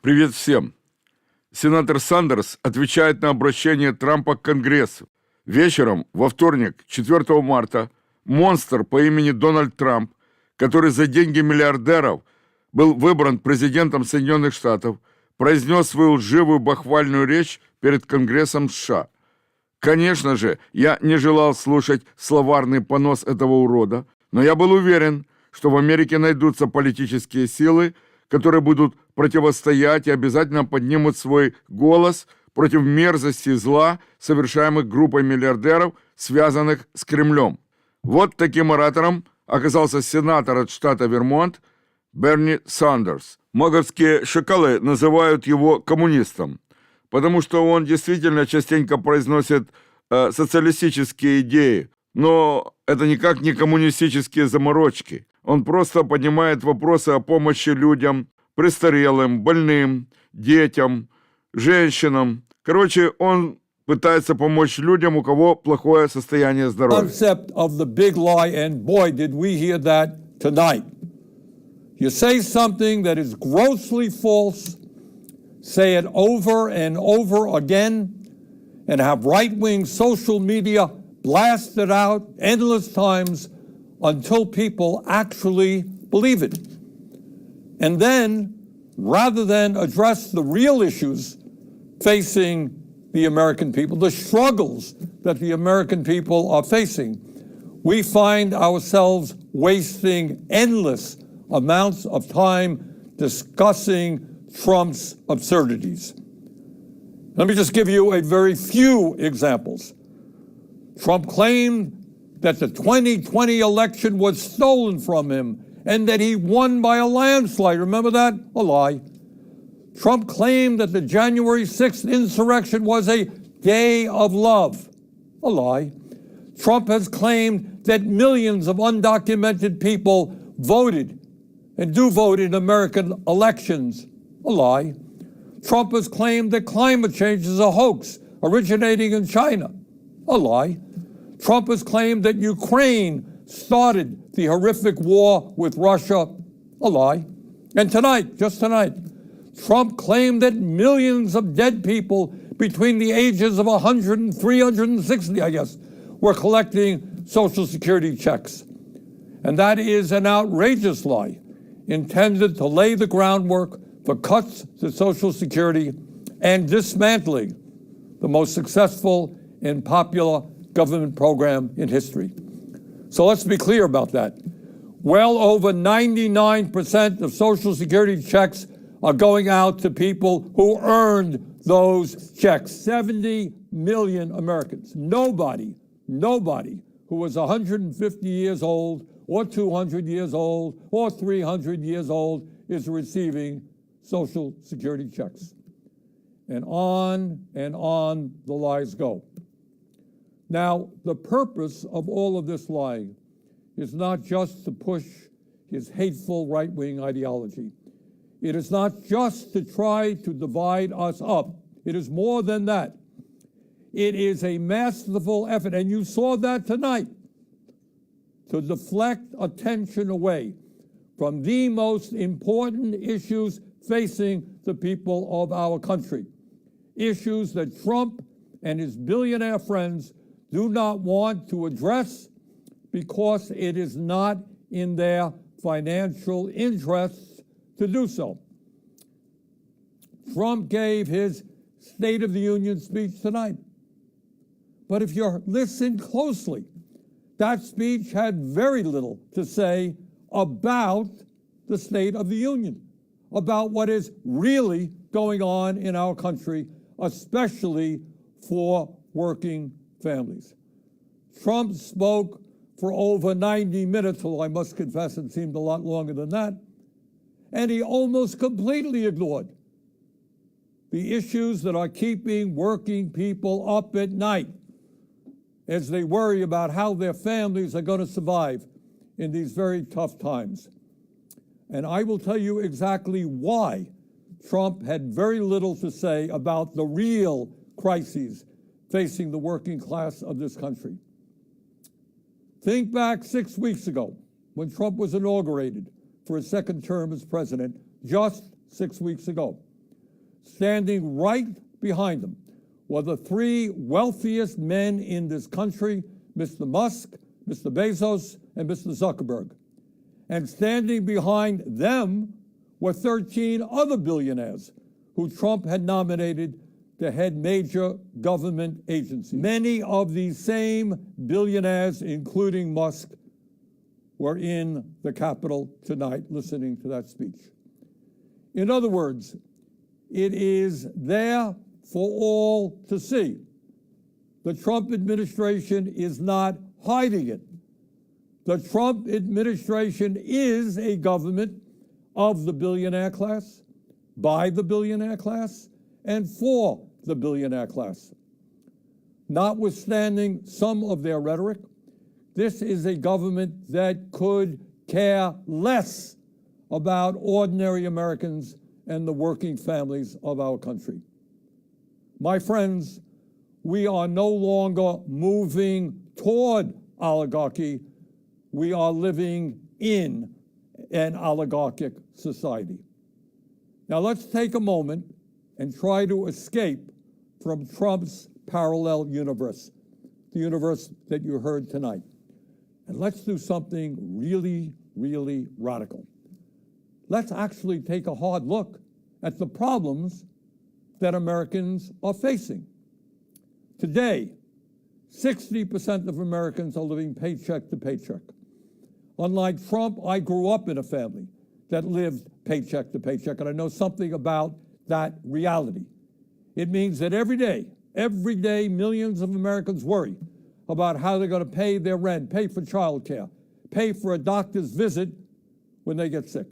Привет всем! Сенатор Сандерс отвечает на обращение Трампа к Конгрессу. Вечером, во вторник, 4 марта, монстр по имени Дональд Трамп, который за деньги миллиардеров был выбран президентом Соединённых Штатов, произнёс свою лживую бахвальную речь перед Конгрессом США. Конечно же, я не желал слушать словарный понос этого урода, но я был уверен, что в Америке найдутся политические силы, которые будут противостоять и обязательно поднимут свой голос против мерзости и зла, совершаемых группой миллиардеров, связанных с Кремлем. Вот таким оратором оказался сенатор от штата Вермонт Берни Сандерс. Маговские шакалы называют его коммунистом, потому что он действительно частенько произносит социалистические идеи, но это никак не коммунистические заморочки. Он просто поднимает вопросы о помощи людям, престарелым, больным, детям, женщинам. Короче, он пытается помочь людям, у кого плохое состояние здоровья. Concept of the big lie, and boy, did we hear that tonight. You say something that is grossly false, say it over and over again, and have right-wing social media blast it out endless times until people actually believe it. And then, rather than address the real issues facing the American people, the struggles that the American people are facing, we find ourselves wasting endless amounts of time discussing Trump's absurdities. Let me just give you a very few examples. Trump claimed that the 2020 election was stolen from him and that he won by a landslide. Remember that? A lie. Trump claimed that the January 6th insurrection was a day of love. A lie. Trump has claimed that millions of undocumented people voted and do vote in American elections. A lie. Trump has claimed that climate change is a hoax originating in China. A lie. Trump has claimed that Ukraine started the horrific war with Russia. A lie. And tonight, just tonight, Trump claimed that millions of dead people between the ages of 100 and 360, I guess, were collecting Social Security checks. And that is an outrageous lie intended to lay the groundwork for cuts to Social Security and dismantling the most successful and popular government program in history. So let's be clear about that. Well over 99% of Social Security checks are going out to people who earned those checks. 70 million Americans. Nobody who was 150 years old or 200 years old or 300 years old is receiving Social Security checks. And on the lies go. Now, the purpose of all of this lying is not just to push his hateful right-wing ideology. It is not just to try to divide us up. It is more than that. It is a masterful effort, and you saw that tonight, to deflect attention away from the most important issues facing the people of our country. Issues that Trump and his billionaire friends do not want to address because it is not in their financial interests to do so. Trump gave his State of the Union speech tonight. But if you listen closely, that speech had very little to say about the State of the Union, about what is really going on in our country, especially for working families. Trump spoke for over 90 minutes, although I must confess it seemed a lot longer than that, and he almost completely ignored the issues that are keeping working people up at night as they worry about how their families are going to survive in these very tough times. And I will tell you exactly why Trump had very little to say about the real crises facing the working class of this country. Think back 6 weeks ago when Trump was inaugurated for his second term as president, just 6 weeks ago. standing right behind them were the three wealthiest men in this country, Mr. Musk, Mr. Bezos, and Mr. Zuckerberg. And standing behind them were 13 other billionaires who Trump had nominated to head major government agencies. Many of these same billionaires, including Musk, were in the Capitol tonight listening to that speech. In other words, it is there for all to see. The Trump administration is not hiding it. The Trump administration is a government of the billionaire class, by the billionaire class, and for the billionaire class. Notwithstanding some of their rhetoric, this is a government that could care less about ordinary Americans and the working families of our country. My friends, we are no longer moving toward oligarchy. We are living in an oligarchic society. Now let's take a moment and try to escape from Trump's parallel universe, the universe that you heard tonight. And let's do something really, really radical. Let's actually take a hard look at the problems that Americans are facing. Today, 60% of Americans are living paycheck to paycheck. Unlike Trump, I grew up in a family that lived paycheck to paycheck, and I know something about that reality. It means that every day, millions of Americans worry about how they're going to pay their rent, pay for childcare, pay for a doctor's visit when they get sick.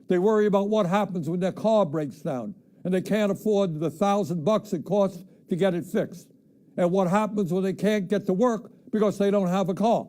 They worry about what happens when their car breaks down and they can't afford the $1,000 it costs to get it fixed, and what happens when they can't get to work because they don't have a car.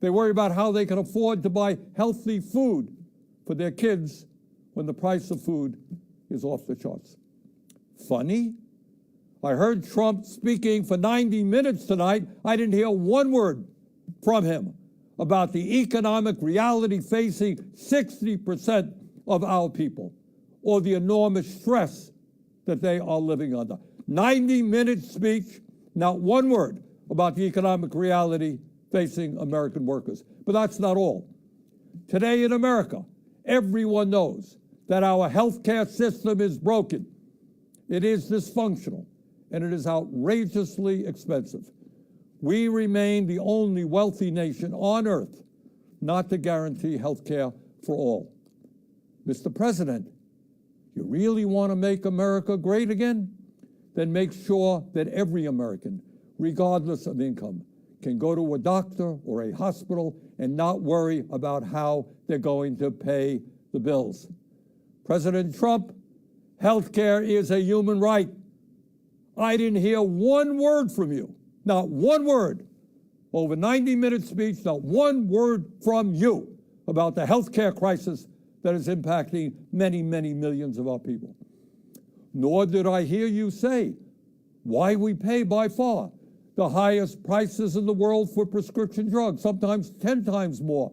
They worry about how they can afford to buy healthy food for their kids when the price of food is off the charts. Funny? I heard Trump speaking for 90 minutes tonight. I didn't hear one word from him about the economic reality facing 60% of our people, or the enormous stress that they are living under. 90-minute speech, not one word about the economic reality facing American workers. But that's not all. Today in America, everyone knows that our healthcare system is broken. It is dysfunctional, and it is outrageously expensive. We remain the only wealthy nation on earth not to guarantee health care for all. Mr. President, you really want to make America great again? Then make sure that every American, regardless of income, can go to a doctor or a hospital and not worry about how they're going to pay the bills. President Trump, health care is a human right. I didn't hear one word from you, not one word. Over 90-minute speech, not one word from you about the health care crisis that is impacting many, many millions of our people. Nor did I hear you say why we pay by far the highest prices in the world for prescription drugs, sometimes 10 times more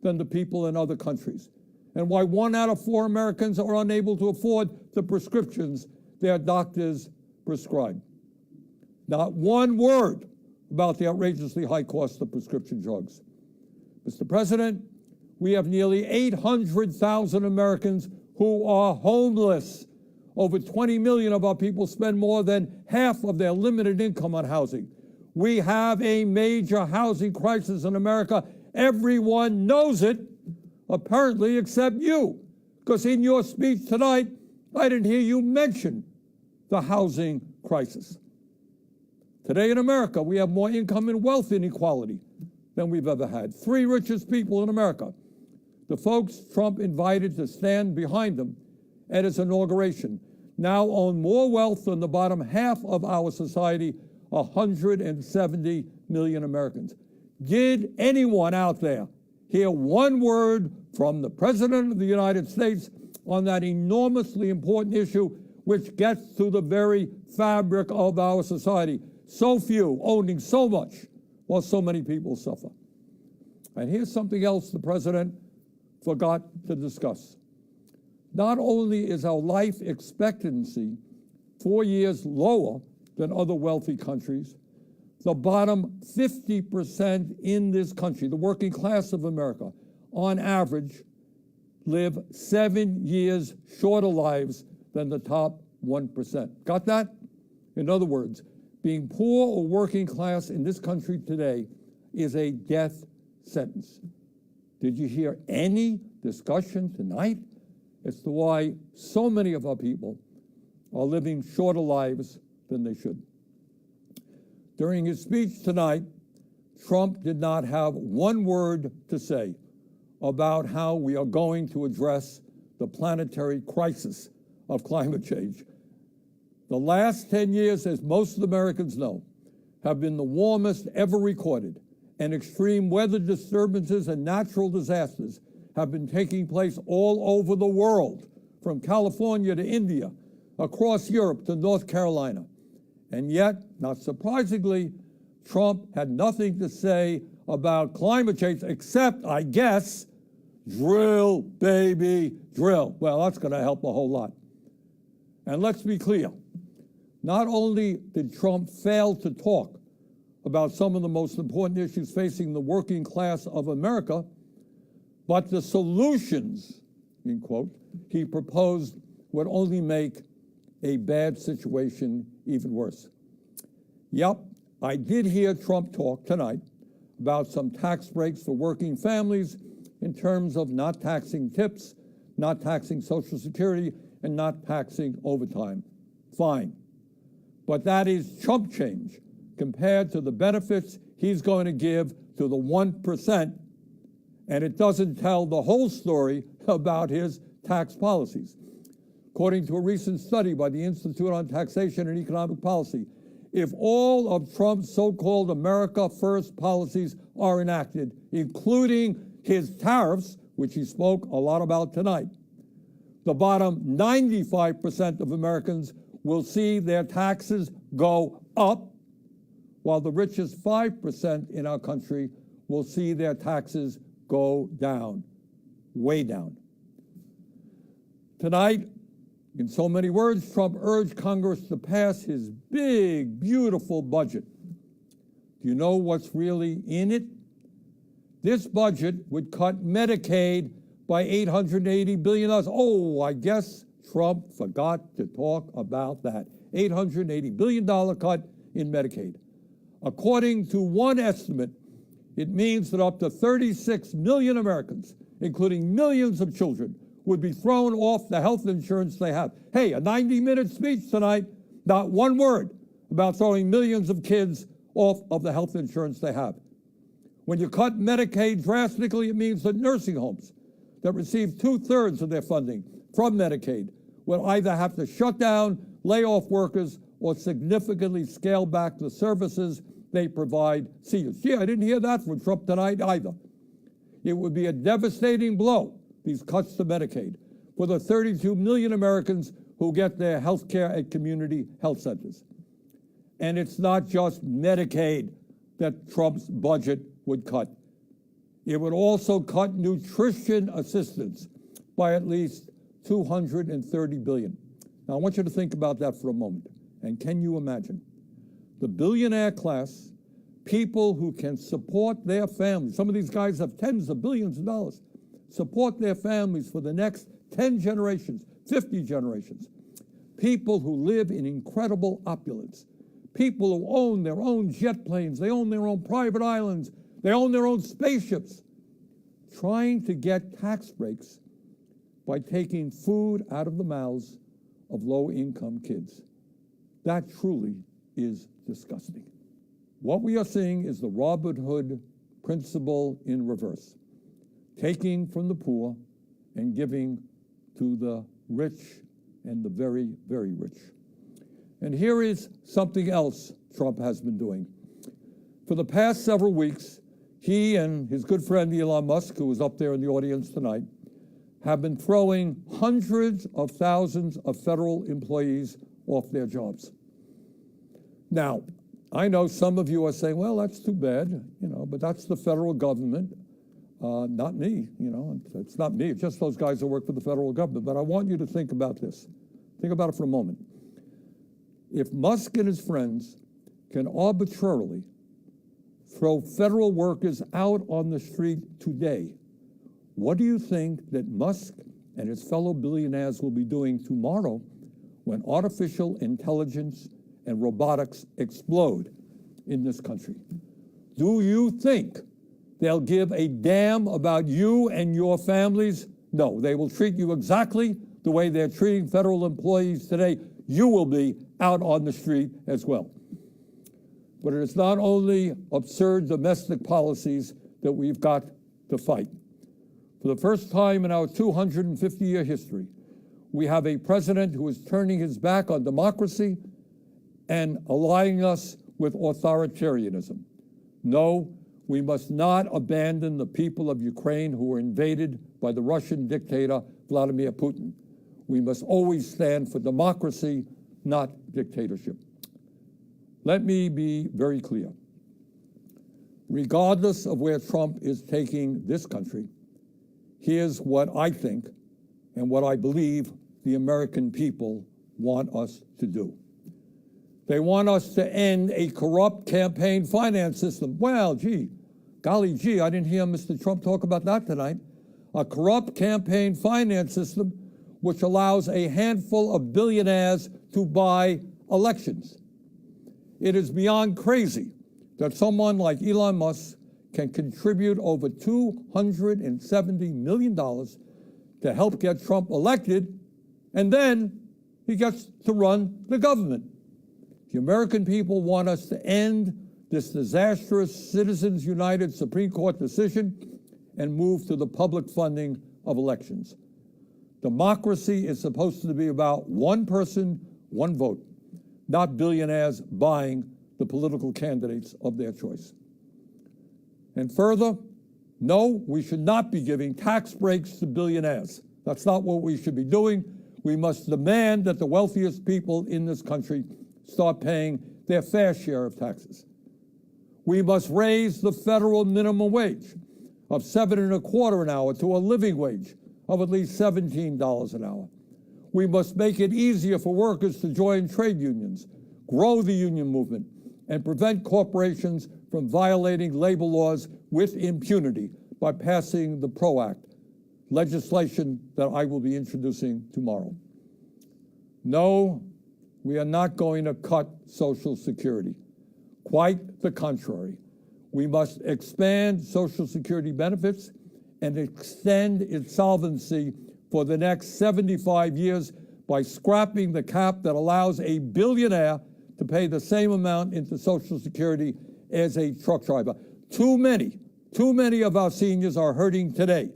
than the people in other countries, and why 1 out of 4 Americans are unable to afford the prescriptions their doctors prescribe. Not one word about the outrageously high cost of prescription drugs. Mr. President, we have nearly 800,000 Americans who are homeless. Over 20 million of our people spend more than half of their limited income on housing. We have a major housing crisis in America. Everyone knows it, apparently, except you, because in your speech tonight, I didn't hear you mention the housing crisis. Today in America, we have more income and wealth inequality than we've ever had. 3 richest people in America, the folks Trump invited to stand behind him at his inauguration, now own more wealth than the bottom half of our society, 170 million Americans. Did anyone out there hear one word from the President of the United States on that enormously important issue, which gets to the very fabric of our society? So few owning so much while so many people suffer. And here's something else the President forgot to discuss. Not only is our life expectancy 4 years lower than other wealthy countries, the bottom 50% in this country, the working class of America, on average, live 7 years shorter lives than the top 1%. Got that? In other words, being poor or working class in this country today is a death sentence. Did you hear any discussion tonight as to why so many of our people are living shorter lives than they should? During his speech tonight, Trump did not have one word to say about how we are going to address the planetary crisis of climate change. The last 10 years, as most Americans know, have been the warmest ever recorded, and extreme weather disturbances and natural disasters have been taking place all over the world, from California to India, across Europe to North Carolina. And yet, not surprisingly, Trump had nothing to say about climate change except, I guess, drill, baby, drill. Well, that's going to help a whole lot. And let's be clear. Not only did Trump fail to talk about some of the most important issues facing the working class of America, but the solutions, in quote, he proposed would only make a bad situation even worse. Yep, I did hear Trump talk tonight about some tax breaks for working families in terms of not taxing tips, not taxing Social Security, and not taxing overtime. Fine. But that is chump change compared to the benefits he's going to give to the 1%, and it doesn't tell the whole story about his tax policies. According to a recent study by the Institute on Taxation and Economic Policy, if all of Trump's so-called America First policies are enacted, including his tariffs, which he spoke a lot about tonight, the bottom 95% of Americans will see their taxes go up, while the richest 5% in our country will see their taxes go down, way down. Tonight, in so many words, Trump urged Congress to pass his big, beautiful budget. Do you know what's really in it? This budget would cut Medicaid by $880 billion. Oh, I guess Trump forgot to talk about that. $880 billion cut in Medicaid. According to one estimate, it means that up to 36 million Americans, including millions of children, would be thrown off the health insurance they have. Hey, a 90-minute speech tonight, not one word about throwing millions of kids off of the health insurance they have. When you cut Medicaid drastically, it means that nursing homes that receive 2/3 of their funding from Medicaid will either have to shut down, lay off workers, or significantly scale back the services they provide seniors. Gee, I didn't hear that from Trump tonight either. It would be a devastating blow, these cuts to Medicaid, for the 32 million Americans who get their health care at community health centers. And it's not just Medicaid that Trump's budget would cut. It would also cut nutrition assistance by at least $230 billion. Now, I want you to think about that for a moment. And can you imagine? The billionaire class, people who can support their families, some of these guys have tens of billions of dollars, support their families for the next 10 generations, 50 generations. People who live in incredible opulence. People who own their own jet planes, they own their own private islands, they own their own spaceships, trying to get tax breaks by taking food out of the mouths of low-income kids. That truly is disgusting. What we are seeing is the Robin Hood principle in reverse, taking from the poor and giving to the rich and the very, very rich. And here is something else Trump has been doing. For the past several weeks, he and his good friend Elon Musk, who is up there in the audience tonight, have been throwing hundreds of thousands of federal employees off their jobs. Now, I know some of you are saying, well, that's too bad, but that's the federal government. Not me, it's not me. It's just those guys who work for the federal government. But I want you to think about this. Think about it for a moment. If Musk and his friends can arbitrarily throw federal workers out on the street today, what do you think that Musk and his fellow billionaires will be doing tomorrow when artificial intelligence and robotics explode in this country? Do you think they'll give a damn about you and your families? No, they will treat you exactly the way they're treating federal employees today. You will be out on the street as well. But it is not only absurd domestic policies that we've got to fight. For the first time in our 250-year history, we have a president who is turning his back on democracy and allying us with authoritarianism. No, we must not abandon the people of Ukraine who were invaded by the Russian dictator Vladimir Putin. We must always stand for democracy, not dictatorship. Let me be very clear. Regardless of where Trump is taking this country, here's what I think and what I believe the American people want us to do. They want us to end a corrupt campaign finance system. Well, golly gee, I didn't hear Mr. Trump talk about that tonight. A corrupt campaign finance system which allows a handful of billionaires to buy elections. It is beyond crazy that someone like Elon Musk can contribute over $270 million to help get Trump elected, and then he gets to run the government. The American people want us to end this disastrous Citizens United Supreme Court decision and move to the public funding of elections. Democracy is supposed to be about one person, one vote, not billionaires buying the political candidates of their choice. And further, no, we should not be giving tax breaks to billionaires. That's not what we should be doing. We must demand that the wealthiest people in this country start paying their fair share of taxes. We must raise the federal minimum wage of $7.25 an hour to a living wage of at least $17 an hour. We must make it easier for workers to join trade unions, grow the union movement, and prevent corporations from violating labor laws with impunity by passing the PRO Act, legislation that I will be introducing tomorrow. No, we are not going to cut Social Security. Quite the contrary. We must expand Social Security benefits and extend its solvency for the next 75 years by scrapping the cap that allows a billionaire to pay the same amount into Social Security as a truck driver. Too many of our seniors are hurting today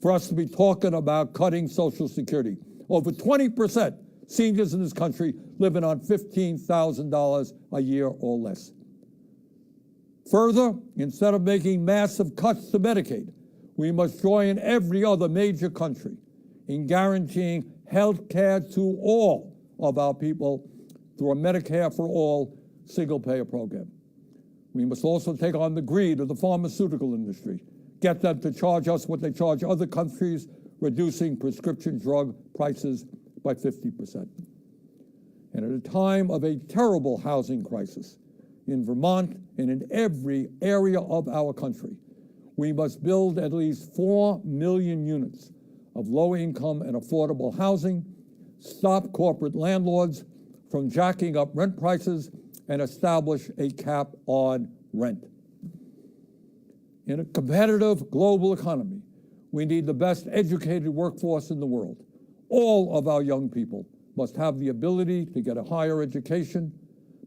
for us to be talking about cutting Social Security. Over 20% seniors in this country living on $15,000 a year or less. Further, instead of making massive cuts to Medicaid, we must join every other major country in guaranteeing health care to all of our people through a Medicare for All single-payer program. We must also take on the greed of the pharmaceutical industry, get them to charge us what they charge other countries, reducing prescription drug prices by 50%. And at a time of a terrible housing crisis in Vermont and in every area of our country, we must build at least 4 million units of low-income and affordable housing, stop corporate landlords from jacking up rent prices, and establish a cap on rent. In a competitive global economy, we need the best educated workforce in the world. All of our young people must have the ability to get a higher education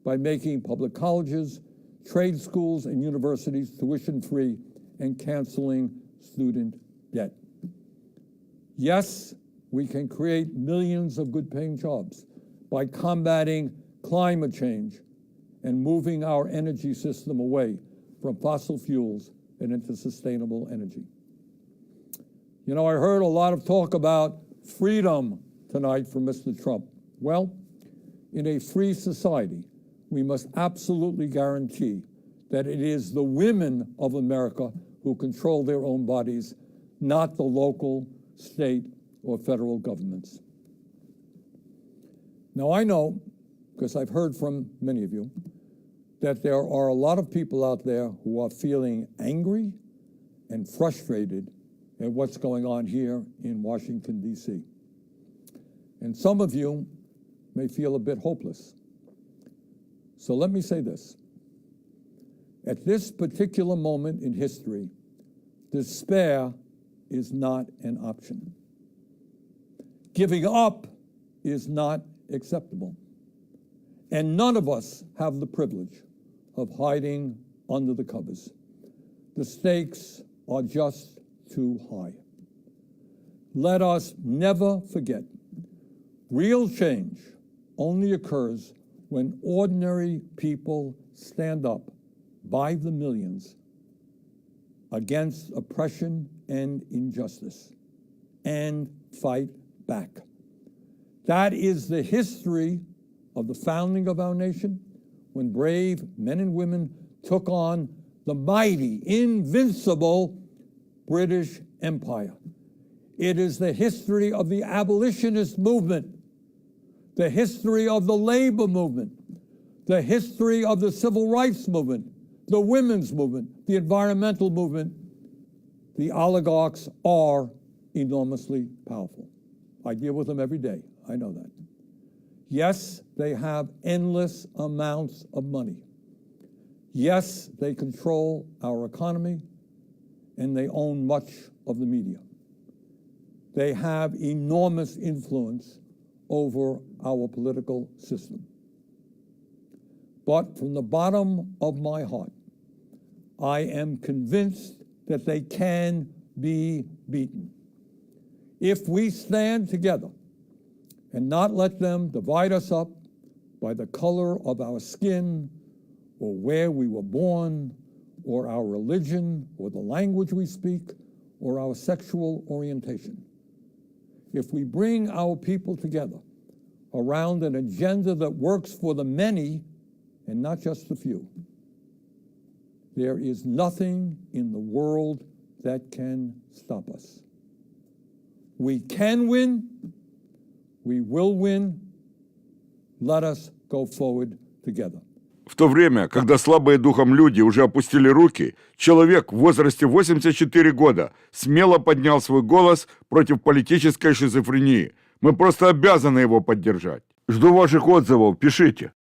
by making public colleges, trade schools, and universities tuition-free and canceling student debt. Yes, we can create millions of good-paying jobs by combating climate change and moving our energy system away from fossil fuels and into sustainable energy. You know, I heard a lot of talk about freedom tonight from Mr. Trump. Well, in a free society, we must absolutely guarantee that it is the women of America who control their own bodies, not the local, state, or federal governments. Now, I know, because I've heard from many of you, that there are a lot of people out there who are feeling angry and frustrated at what's going on here in Washington, D.C. And some of you may feel a bit hopeless. So let me say this. At this particular moment in history, despair is not an option. Giving up is not acceptable. And none of us have the privilege of hiding under the covers. The stakes are just too high. Let us never forget, real change only occurs when ordinary people stand up by the millions against oppression and injustice and fight back. That is the history of the founding of our nation, when brave men and women took on the mighty, invincible British Empire. It is the history of the abolitionist movement, the history of the labor movement, the history of the civil rights movement, the women's movement, the environmental movement. The oligarchs are enormously powerful. I deal with them every day. I know that. Yes, they have endless amounts of money. Yes, they control our economy, and they own much of the media. They have enormous influence over our political system. But from the bottom of my heart, I am convinced that they can be beaten. If we stand together and not let them divide us up by the color of our skin or where we were born or our religion or the language we speak or our sexual orientation. If we bring our people together around an agenda that works for the many and not just the few, there is nothing in the world that can stop us. We can win. We will win. Let us go forward together. В то время, когда слабые духом люди уже опустили руки, человек в возрасте 84 года смело поднял свой голос против политической шизофрении. Мы просто обязаны его поддержать. Жду ваших отзывов, пишите.